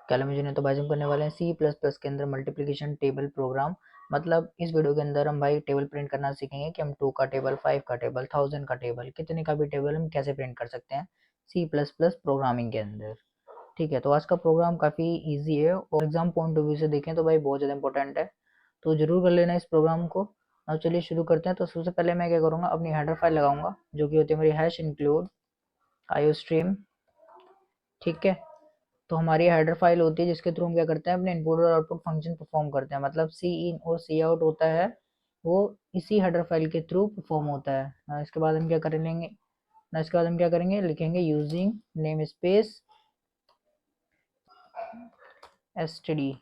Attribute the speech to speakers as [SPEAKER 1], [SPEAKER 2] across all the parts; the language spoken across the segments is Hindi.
[SPEAKER 1] कैलमजी ने तो भाई हम करने वाले हैं सी प्लस प्लस के अंदर मल्टीप्लिकेशन टेबल प्रोग्राम। मतलब इस वीडियो के अंदर हम भाई टेबल प्रिंट करना सीखेंगे कि हम 2 का टेबल, 5 का टेबल, 1000 का टेबल, कितने का भी टेबल हम कैसे प्रिंट कर सकते हैं सी प्लस प्लस प्रोग्रामिंग के अंदर। ठीक है, तो आज का प्रोग्राम काफ़ी ईजी है और एग्जाम पॉइंट ऑफ व्यू से देखें तो भाई बहुत ज़्यादा इंपॉर्टेंट है, तो जरूर कर लेना इस प्रोग्राम को। अब चलिए शुरू करते हैं। तो सबसे पहले मैं क्या करूँगा, अपनी हेडर फाइल लगाऊंगा जो कि होती है मेरी हैश इंक्लूड आईओस्ट्रीम। ठीक है, तो हमारी हेडर फाइल होती है जिसके थ्रू हम क्या करते हैं, अपने इनपुट और आउटपुट फंक्शन परफॉर्म करते हैं। मतलब सी इन और सी आउट होता है वो इसी हेडर फाइल के थ्रू परफॉर्म होता है ना। इसके बाद हम क्या कर लेंगे ना, इसके बाद हम क्या करेंगे, लिखेंगे यूजिंग नेम स्पेस एसटीडी।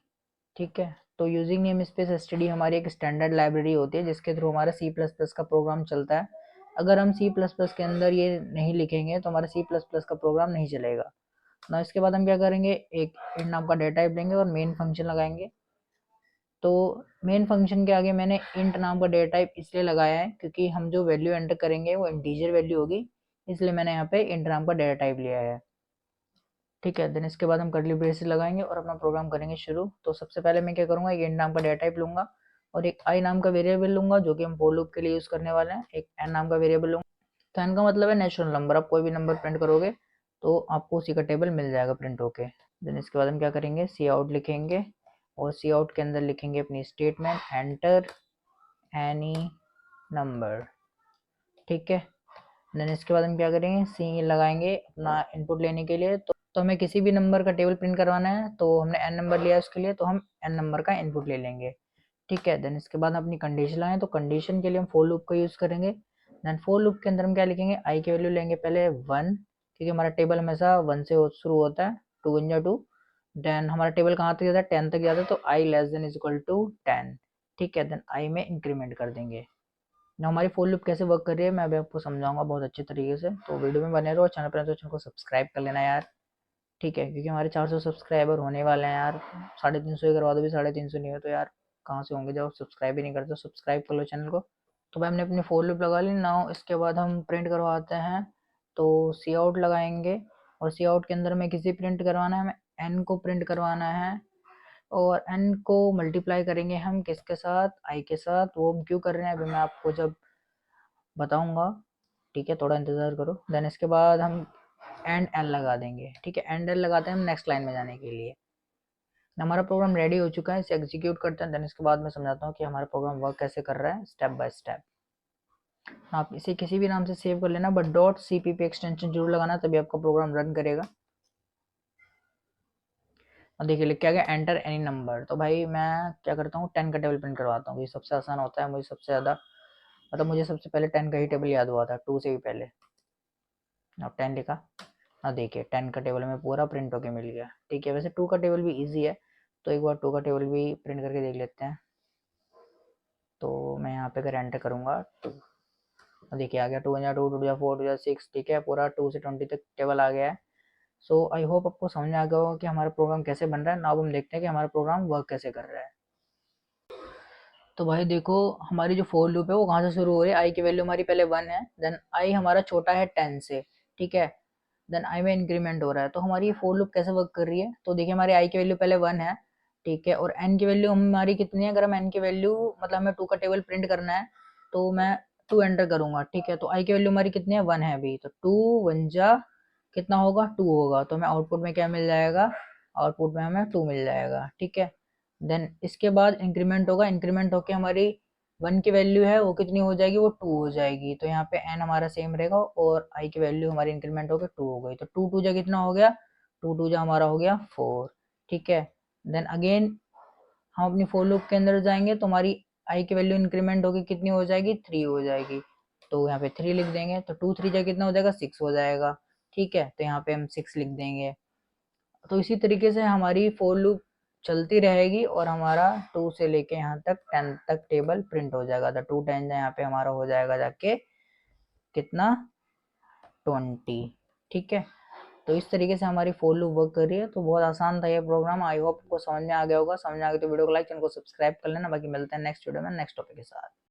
[SPEAKER 1] ठीक है, तो यूजिंग नेम स्पेस एसटीडी हमारी एक स्टैंडर्ड लाइब्रेरी होती है जिसके थ्रू हमारा सी प्लस प्लस का प्रोग्राम चलता है। अगर हम सी प्लस प्लस के अंदर ये नहीं लिखेंगे तो हमारा सी प्लस प्लस का प्रोग्राम नहीं चलेगा ना। इसके बाद हम क्या करेंगे, एक इंट नाम का डेटा टाइप लेंगे और मेन फंक्शन लगाएंगे। तो मेन फंक्शन के आगे मैंने इंट नाम का डेटा टाइप इसलिए लगाया है क्योंकि हम जो वैल्यू एंटर करेंगे वो इंटीजर वैल्यू होगी, इसलिए मैंने यहाँ पे इंट नाम का डेटा टाइप लिया है। ठीक है, देन इसके बाद हम कर्ली ब्रेसेस लगाएंगे और अपना प्रोग्राम करेंगे शुरू। तो सबसे पहले मैं क्या करूँगा, एक इंट नाम का डेटा टाइप लूंगा और एक आई नाम का वेरिएबल लूंगा जो कि हम फॉर लूप के लिए यूज़ करने वाले हैं। एक एन नाम का वेरिएबल लूंगा। तो एन का मतलब है नेचुरल नंबर। आप कोई भी नंबर प्रिंट करोगे तो आपको उसी का टेबल मिल जाएगा प्रिंट होके। देन इसके बाद हम क्या करेंगे, सी आउट लिखेंगे और सी आउट के अंदर लिखेंगे अपनी स्टेटमेंट एंटर एनी नंबर। ठीक है, देन इसके बाद हम क्या करेंगे, सी लगाएंगे अपना इनपुट लेने के लिए। तो हमें किसी भी नंबर का टेबल प्रिंट करवाना है, तो हमने एन नंबर लिया है उसके लिए, तो हम एन नंबर का इनपुट ले लेंगे। ठीक है, देन इसके बाद अपनी कंडीशन लाएं, तो कंडीशन के लिए हम फोर लूप का यूज़ करेंगे। देन फोर लूप के अंदर हम क्या लिखेंगे, आई की वैल्यू लेंगे पहले 1, क्योंकि हमारा टेबल हमेशा 1 से शुरू होता है, 2 1 जा 2। देन हमारा टेबल कहाँ तक जाता है, 10 तक जाता है, तो I less than is equal to 10। ठीक है, देन आई में इंक्रीमेंट कर देंगे ना। हमारी फोर लूप कैसे वर्क कर रही है मैं अभी आपको समझाऊंगा बहुत अच्छे तरीके से, तो वीडियो में बने रहो। चैनल पर तो चैनल को सब्सक्राइब कर लेना यार। ठीक है, क्योंकि हमारे 400 सब्सक्राइबर होने वाले हैं यार। 350 ही करवा दो भी, 350 नहीं हो तो यार कहाँ से होंगे जब सब्सक्राइब ही नहीं करते। सब्सक्राइब कर लो चैनल को। तो भाई हमने अपनी फोर लूप लगा ली ना। इसके बाद हम प्रिंट करवाते हैं, तो सी आउट लगाएंगे और सी आउट के अंदर हमें किसी प्रिंट करवाना है, हमें एन को प्रिंट करवाना है। और एन को मल्टीप्लाई करेंगे हम किसके साथ, आई के साथ। वो हम क्यों कर रहे हैं अभी मैं आपको जब बताऊंगा। ठीक है, थोड़ा इंतजार करो। देन इसके बाद हम एंड एल लगा देंगे। ठीक है, एंड एल लगाते हैं हम नेक्स्ट लाइन में जाने के लिए। हमारा प्रोग्राम रेडी हो चुका है, इसे एग्जीक्यूट करते हैं। देन इसके बाद मैं समझाता हूँ कि हमारा प्रोग्राम वर्क कैसे कर रहा है स्टेप बाय स्टेप। आप इसे किसी भी नाम से सेव कर लेना, बट डॉट सीपीपी एक्सटेंशन जरूर लगाना, तभी आपका प्रोग्राम रन करेगा। और देखिए लिख के आ गया एंटर एनी नंबर। तो भाई मैं क्या करता हूँ, 10 का टेबल प्रिंट करवाता हूँ, ये सबसे आसान होता है। मुझे सबसे ज़्यादा मतलब मुझे सबसे पहले 10 का ही टेबल याद हुआ था, 2 से भी पहले। अब 10 लिखा, हाँ देखिए 10 का टेबल में पूरा प्रिंट होके मिल गया। ठीक है, वैसे 2 का टेबल भी इजी है, तो एक बार 2 का टेबल भी प्रिंट करके देख लेते हैं। तो मैं यहाँ पे अगर एंटर करूँगा 2, देखिए आ गया 2 या 2 2 या 4 2 या 6। ठीक है, पूरा 2 से 20 तक टेबल आ गया है। सो आई होप आपको समझ में आ गया होगा कि हमारा प्रोग्राम कैसे बन रहा है ना। अब हम देखते हैं कि हमारा प्रोग्राम वर्क कैसे कर रहा है। तो भाई देखो हमारी जो फोर लूप है वो कहाँ से शुरू हो रही है, आई की वैल्यू हमारी पहले 1 है, देन आई हमारा छोटा है 10 से। ठीक है, देन आई में इंक्रीमेंट हो रहा है। तो हमारी ये फोर लूप कैसे वर्क कर रही है, तो देखिए हमारी आई की वैल्यू पहले 1 है। ठीक है, और एन की वैल्यू हमारी कितनी है, अगर हम एन की वैल्यू मतलब हमें 2 का टेबल प्रिंट करना है तो मैं 2 एंटर करूंगा। ठीक है, तो आई की वैल्यू हमारी कितनी है, 1 है अभी, तो 2 1 जा कितना होगा, 2 होगा। तो हमें आउटपुट में क्या मिल जाएगा, आउटपुट में हमें 2 मिल जाएगा। ठीक है, देन इसके बाद इंक्रीमेंट होगा, इंक्रीमेंट होके हमारी 1 की वैल्यू है वो कितनी हो जाएगी, वो 2 हो जाएगी। तो यहाँ पे n हमारा सेम रहेगा और i की वैल्यू हमारी इंक्रीमेंट होकर 2 हो गई। तो 2 2 जा कितना हो गया, 2 2 जा हमारा हो गया 4। ठीक है, देन अगेन हम अपनी फोर लूप के अंदर जाएंगे तो हमारी i की वैल्यू इंक्रीमेंट होगी कितनी हो जाएगी, 3 हो जाएगी। तो यहाँ पे 3 लिख देंगे, तो 2 3 जा कितना हो जाएगा, 6 हो जाएगा। ठीक है, तो यहाँ पे हम 6 लिख देंगे। तो इसी तरीके से हमारी फोर लूप चलती रहेगी और हमारा 2 से लेके यहाँ तक 10 तक टेबल प्रिंट हो जाएगा। तो 2 10 यहाँ पे हमारा हो जाएगा जाके कितना, 20। ठीक है, तो इस तरीके से हमारी फोर लूप वर्क कर रही है। तो बहुत आसान था ये प्रोग्राम। आई होप आपको समझ में आ गया होगा। समझ में आ गया तो वीडियो को लाइक, चैनल को सब्सक्राइब कर लेना। बाकी मिलते हैं नेक्स्ट वीडियो में नेक्स्ट टॉपिक के साथ।